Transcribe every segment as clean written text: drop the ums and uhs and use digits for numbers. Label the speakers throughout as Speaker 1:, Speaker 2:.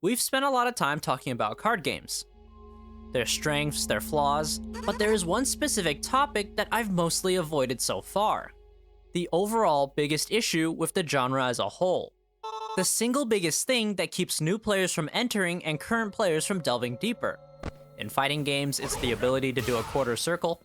Speaker 1: We've spent a lot of time talking about card games, their strengths, their flaws, but there is one specific topic that I've mostly avoided so far. The overall biggest issue with the genre as a whole. The single biggest thing that keeps new players from entering and current players from delving deeper. In fighting games, it's the ability to do a quarter circle.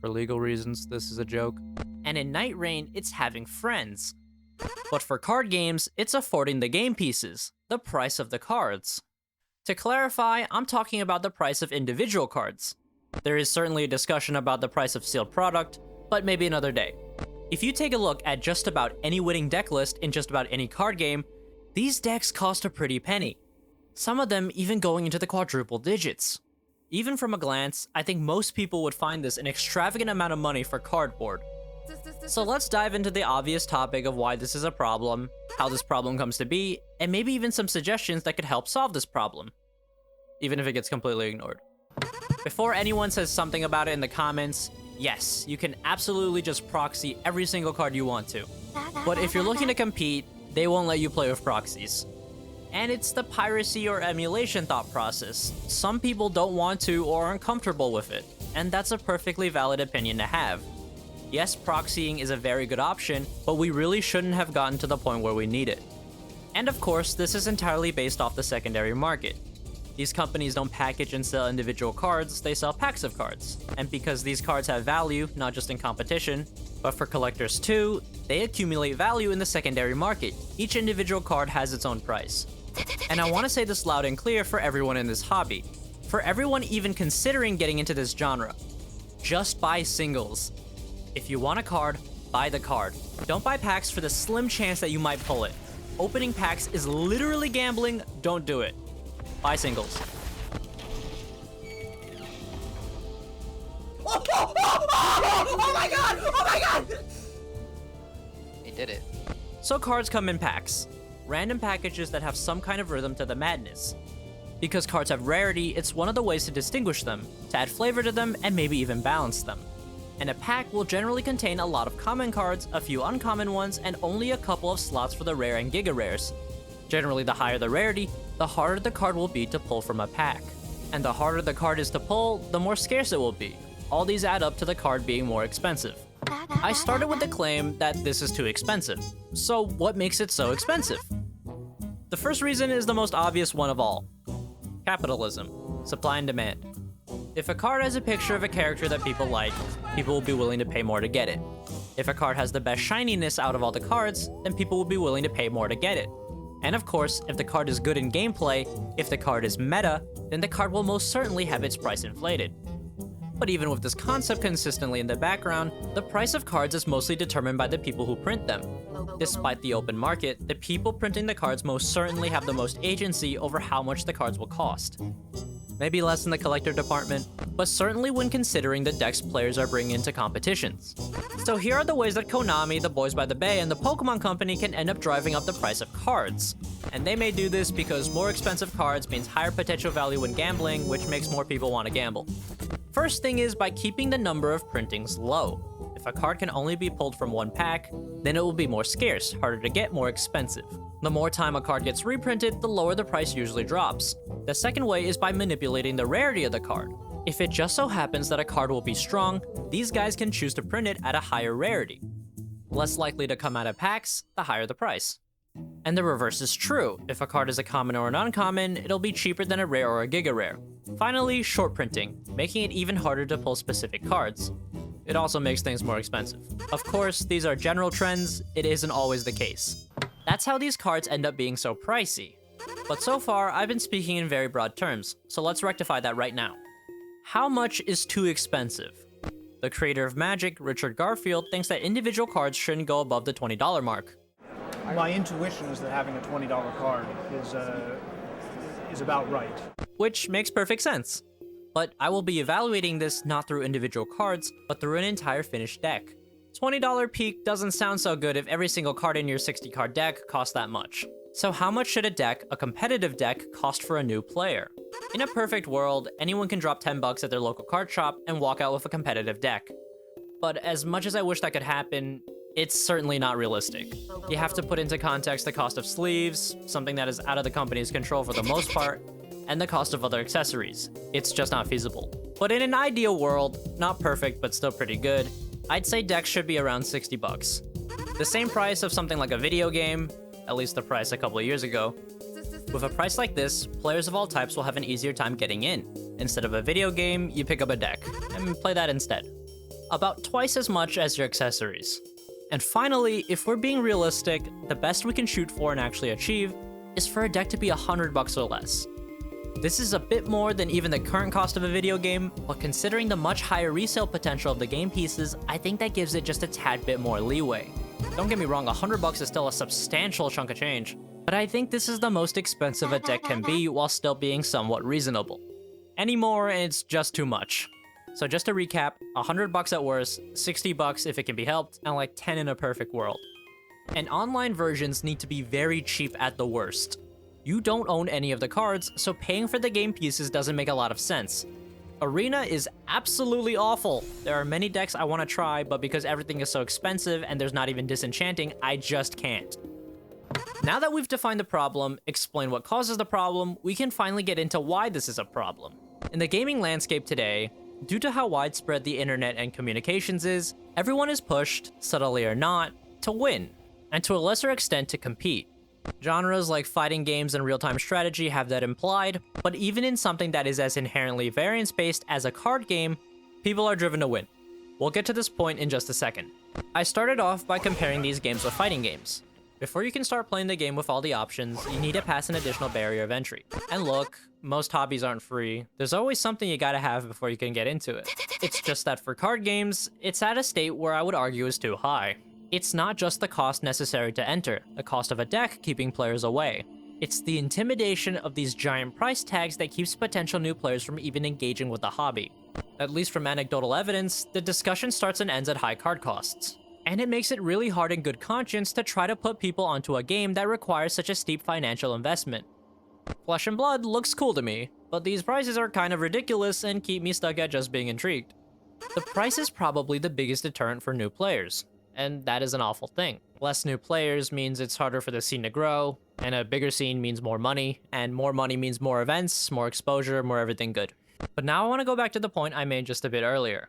Speaker 1: For legal reasons, this is a joke. And in Night Rain, it's having friends. But for card games, it's affording the game pieces, the price of the cards. To clarify, I'm talking about the price of individual cards. There is certainly a discussion about the price of sealed product, but maybe another day. If you take a look at just about any winning deck list in just about any card game, these decks cost a pretty penny. Some of them even going into the quadruple digits. Even from a glance, I think most people would find this an extravagant amount of money for cardboard. So let's dive into the obvious topic of why this is a problem, how this problem comes to be, and maybe even some suggestions that could help solve this problem, even if it gets completely ignored. Before anyone says something about it in the comments, yes, you can absolutely just proxy every single card you want to. But if you're looking to compete, they won't let you play with proxies. And it's the piracy or emulation thought process. Some people don't want to or aren't comfortable with it, and that's a perfectly valid opinion to have. Yes, proxying is a very good option, but we really shouldn't have gotten to the point where we need it. And of course, this is entirely based off the secondary market. These companies don't package and sell individual cards, they sell packs of cards. And because these cards have value, not just in competition, but for collectors too, they accumulate value in the secondary market. Each individual card has its own price. And I want to say this loud and clear for everyone in this hobby. For everyone even considering getting into this genre. Just buy singles. If you want a card, buy the card. Don't buy packs for the slim chance that you might pull it. Opening packs is literally gambling, don't do it. Buy singles.
Speaker 2: Oh my god! Oh my god!
Speaker 3: He did it.
Speaker 1: So cards come in packs. Random packages that have some kind of rhythm to the madness. Because cards have rarity, it's one of the ways to distinguish them, to add flavor to them, and maybe even balance them. And a pack will generally contain a lot of common cards, a few uncommon ones, and only a couple of slots for the rare and giga rares. Generally, the higher the rarity, the harder the card will be to pull from a pack. And the harder the card is to pull, the more scarce it will be. All these add up to the card being more expensive. I started with the claim that this is too expensive. So what makes it so expensive? The first reason is the most obvious one of all. Capitalism. Supply and demand. If a card has a picture of a character that people like, people will be willing to pay more to get it. If a card has the best shininess out of all the cards, then people will be willing to pay more to get it. And of course, if the card is good in gameplay, if the card is meta, then the card will most certainly have its price inflated. But even with this concept consistently in the background, the price of cards is mostly determined by the people who print them. Despite the open market, the people printing the cards most certainly have the most agency over how much the cards will cost. Maybe less in the collector department, but certainly when considering the decks players are bringing into competitions. So here are the ways that Konami, the Boys by the Bay, and the Pokémon Company can end up driving up the price of cards. And they may do this because more expensive cards means higher potential value when gambling, which makes more people want to gamble. First thing is by keeping the number of printings low. If a card can only be pulled from one pack, then it will be more scarce, harder to get, more expensive. The more time a card gets reprinted, the lower the price usually drops. The second way is by manipulating the rarity of the card. If it just so happens that a card will be strong, these guys can choose to print it at a higher rarity. Less likely to come out of packs, the higher the price. And the reverse is true. If a card is a common or an uncommon, it'll be cheaper than a rare or a giga rare. Finally, short printing, making it even harder to pull specific cards. It also makes things more expensive. Of course, these are general trends, it isn't always the case. That's how these cards end up being so pricey. But so far, I've been speaking in very broad terms, so let's rectify that right now. How much is too expensive? The creator of Magic, Richard Garfield, thinks that individual cards shouldn't go above the $20 mark.
Speaker 4: My intuition is that having a $20 card is about right.
Speaker 1: Which makes perfect sense. But I will be evaluating this not through individual cards, but through an entire finished deck. $20 peak doesn't sound so good if every single card in your 60 card deck costs that much. So how much should a deck, a competitive deck, cost for a new player? In a perfect world, anyone can drop 10 bucks at their local card shop and walk out with a competitive deck. But as much as I wish that could happen, it's certainly not realistic. You have to put into context the cost of sleeves, something that is out of the company's control for the most part, and the cost of other accessories. It's just not feasible. But in an ideal world, not perfect but still pretty good, I'd say decks should be around 60 bucks. The same price of something like a video game, at least the price a couple of years ago. With a price like this, players of all types will have an easier time getting in. Instead of a video game, you pick up a deck, and play that instead. About twice as much as your accessories. And finally, if we're being realistic, the best we can shoot for and actually achieve is for a deck to be 100 bucks or less. This is a bit more than even the current cost of a video game, but considering the much higher resale potential of the game pieces, I think that gives it just a tad bit more leeway. Don't get me wrong, 100 bucks is still a substantial chunk of change, but I think this is the most expensive a deck can be while still being somewhat reasonable. Any more, and it's just too much. So just to recap, 100 bucks at worst, 60 bucks if it can be helped, and like 10 in a perfect world. And online versions need to be very cheap at the worst. You don't own any of the cards, so paying for the game pieces doesn't make a lot of sense. Arena is absolutely awful. There are many decks I want to try, but because everything is so expensive and there's not even disenchanting, I just can't. Now that we've defined the problem, explained what causes the problem, we can finally get into why this is a problem. In the gaming landscape today, due to how widespread the internet and communications is, everyone is pushed, subtly or not, to win, and to a lesser extent to compete. Genres like fighting games and real-time strategy have that implied, but even in something that is as inherently variance-based as a card game, people are driven to win. We'll get to this point in just a second. I started off by comparing these games with fighting games. Before you can start playing the game with all the options, you need to pass an additional barrier of entry. And look, most hobbies aren't free. There's always something you gotta have before you can get into it. It's just that for card games, it's at a state where I would argue is too high. It's not just the cost necessary to enter, the cost of a deck keeping players away. It's the intimidation of these giant price tags that keeps potential new players from even engaging with the hobby. At least from anecdotal evidence, the discussion starts and ends at high card costs. And it makes it really hard in good conscience to try to put people onto a game that requires such a steep financial investment. Flesh and Blood looks cool to me, but these prices are kind of ridiculous and keep me stuck at just being intrigued. The price is probably the biggest deterrent for new players, and that is an awful thing. Less new players means it's harder for the scene to grow, and a bigger scene means more money, and more money means more events, more exposure, more everything good. But now I want to go back to the point I made just a bit earlier.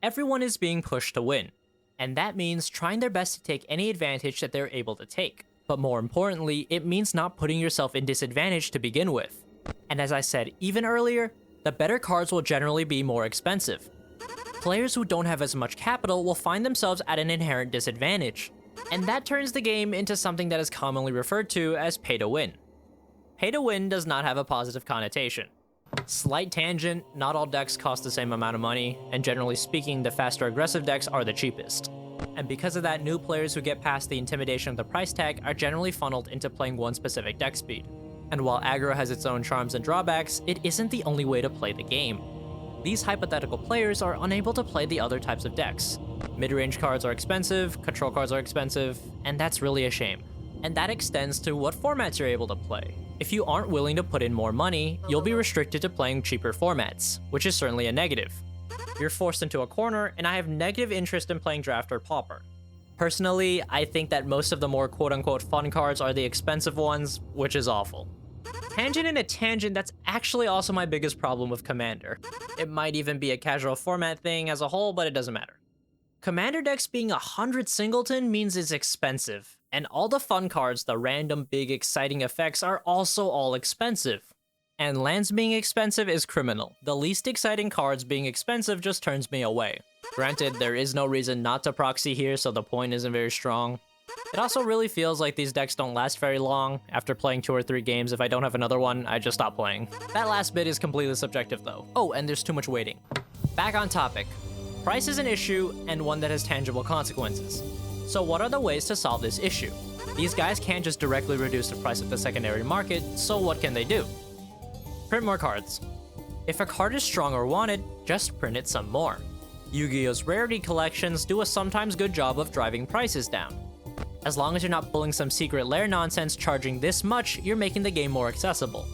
Speaker 1: Everyone is being pushed to win. And that means trying their best to take any advantage that they're able to take. But more importantly, it means not putting yourself in disadvantage to begin with. And as I said even earlier, the better cards will generally be more expensive. Players who don't have as much capital will find themselves at an inherent disadvantage. And that turns the game into something that is commonly referred to as pay to win. Pay to win does not have a positive connotation. Slight tangent, not all decks cost the same amount of money, and generally speaking, the faster aggressive decks are the cheapest. And because of that, new players who get past the intimidation of the price tag are generally funneled into playing one specific deck speed. And while aggro has its own charms and drawbacks, it isn't the only way to play the game. These hypothetical players are unable to play the other types of decks. Mid-range cards are expensive, control cards are expensive, and that's really a shame. And that extends to what formats you're able to play. If you aren't willing to put in more money, you'll be restricted to playing cheaper formats, which is certainly a negative. You're forced into a corner, and I have negative interest in playing Draft or Pauper. Personally, I think that most of the more quote-unquote fun cards are the expensive ones, which is awful. Tangent in a tangent, that's actually also my biggest problem with Commander. It might even be a casual format thing as a whole, but it doesn't matter. Commander decks being 100 singleton means it's expensive. And all the fun cards, the random big exciting effects, are also all expensive. And lands being expensive is criminal. The least exciting cards being expensive just turns me away. Granted, there is no reason not to proxy here, so the point isn't very strong. It also really feels like these decks don't last very long. After playing 2 or 3 games, if I don't have another one, I just stop playing. That last bit is completely subjective though. Oh, and there's too much waiting. Back on topic. Price is an issue, and one that has tangible consequences. So what are the ways to solve this issue? These guys can't just directly reduce the price of the secondary market, so what can they do? Print more cards. If a card is strong or wanted, just print it some more. Yu-Gi-Oh's rarity collections do a sometimes good job of driving prices down. As long as you're not pulling some secret lair nonsense charging this much, you're making the game more accessible.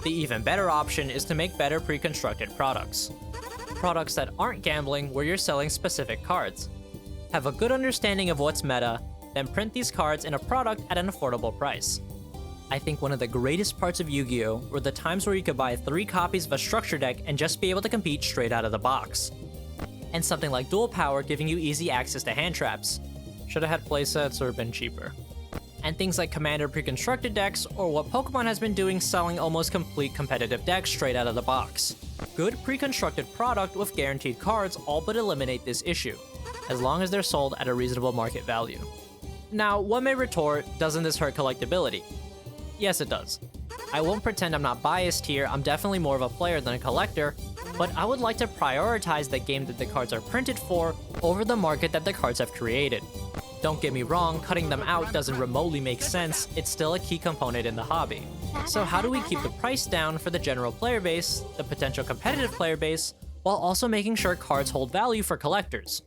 Speaker 1: The even better option is to make better pre-constructed products. Products that aren't gambling where you're selling specific cards. have a good understanding of what's meta, then print these cards in a product at an affordable price. I think one of the greatest parts of Yu-Gi-Oh! Were the times where you could buy 3 copies of a structure deck and just be able to compete straight out of the box. And something like Dual Power giving you easy access to hand traps. Should've had playsets or been cheaper. And things like Commander pre-constructed decks, or what Pokemon has been doing, selling almost complete competitive decks straight out of the box. Good pre-constructed product with guaranteed cards all but eliminate this issue, as long as they're sold at a reasonable market value. Now, one may retort, doesn't this hurt collectability? Yes, it does. I won't pretend I'm not biased here, I'm definitely more of a player than a collector, but I would like to prioritize the game that the cards are printed for over the market that the cards have created. Don't get me wrong, cutting them out doesn't remotely make sense, it's still a key component in the hobby. So how do we keep the price down for the general player base, the potential competitive player base, while also making sure cards hold value for collectors?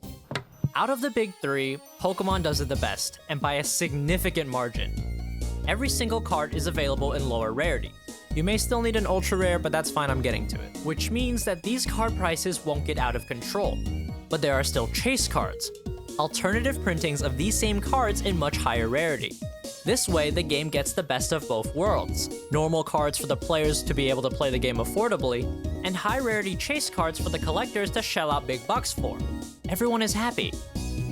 Speaker 1: Out of the big 3, Pokemon does it the best, and by a significant margin. Every single card is available in lower rarity. You may still need an ultra rare, but that's fine, I'm getting to it. Which means that these card prices won't get out of control. But there are still chase cards, alternative printings of these same cards in much higher rarity. This way, the game gets the best of both worlds. Normal cards for the players to be able to play the game affordably, and high rarity chase cards for the collectors to shell out big bucks for. Everyone is happy.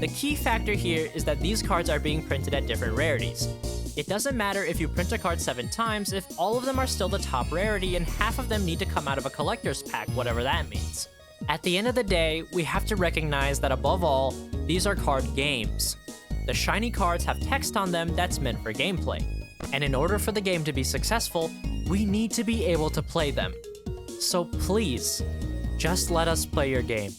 Speaker 1: The key factor here is that these cards are being printed at different rarities. It doesn't matter if you print a card 7 times if all of them are still the top rarity and half of them need to come out of a collector's pack, whatever that means. At the end of the day, we have to recognize that above all, these are card games. The shiny cards have text on them that's meant for gameplay. And in order for the game to be successful, we need to be able to play them. So please, just let us play your game.